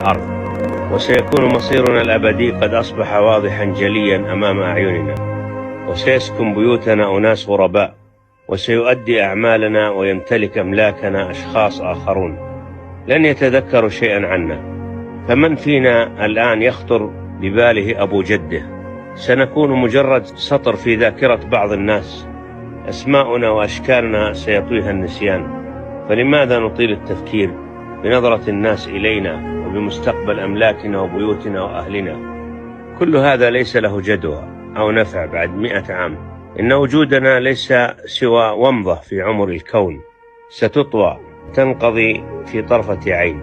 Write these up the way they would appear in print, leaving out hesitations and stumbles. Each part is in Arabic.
الأرض، وسيكون مصيرنا الأبدي قد أصبح واضحا جليا أمام أعيننا، وسيسكن بيوتنا أناس غرباء، وسيؤدي أعمالنا ويمتلك أملاكنا أشخاص آخرون لن يتذكروا شيئا عنا. فمن فينا الآن يخطر بباله أبو جده؟ سنكون مجرد سطر في ذاكرة بعض الناس، أسماؤنا وأشكالنا سيطويها النسيان. فلماذا نطيل التفكير بنظرة الناس إلينا وبمستقبل أملاكنا وبيوتنا وأهلنا؟ كل هذا ليس له جدوى أو نفع بعد 100 عام. إن وجودنا ليس سوى ومضة في عمر الكون، ستطوى تنقضي في طرفة عين،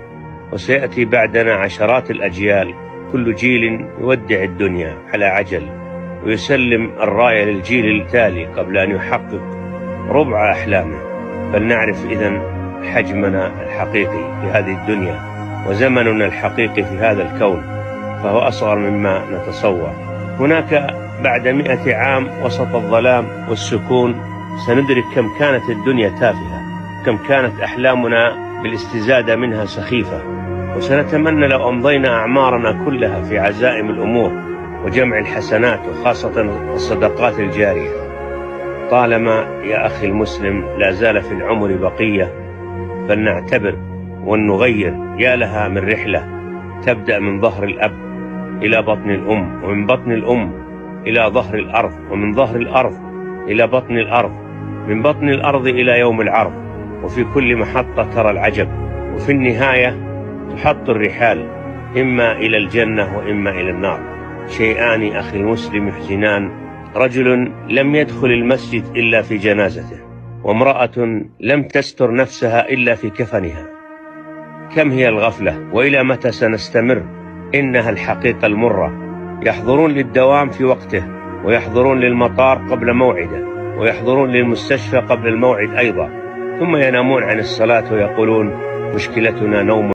وسيأتي بعدنا عشرات الأجيال، كل جيل يودع الدنيا على عجل ويسلم الراية للجيل التالي قبل أن يحقق ربع أحلامه. فلنعرف إذن حجمنا الحقيقي في هذه الدنيا، وزمننا الحقيقي في هذا الكون فهو أصغر مما نتصور. هناك بعد 100 عام وسط الظلام والسكون سندرك كم كانت الدنيا تافهة، كم كانت أحلامنا بالاستزادة منها سخيفة، وسنتمنى لو أمضينا أعمارنا كلها في عزائم الأمور وجمع الحسنات، وخاصة الصدقات الجارية. طالما يا أخي المسلم لا زال في العمر بقية، فلنعتبر ونغير. يا لها من رحلة تبدأ من ظهر الأب إلى بطن الأم، ومن بطن الأم إلى ظهر الأرض، ومن ظهر الأرض إلى بطن الأرض، من بطن الأرض إلى يوم العرض. وفي كل محطة ترى العجب، وفي النهاية تحط الرحال إما إلى الجنة وإما إلى النار. شيئان أخي المسلم يحزنان: رجل لم يدخل المسجد إلا في جنازته، وامرأة لم تستر نفسها إلا في كفنها. كم هي الغفلة، وإلى متى سنستمر؟ إنها الحقيقة المرة. يحضرون للدوام في وقته، ويحضرون للمطار قبل موعده، ويحضرون للمستشفى قبل الموعد أيضا، ثم ينامون عن الصلاة ويقولون مشكلتنا نوم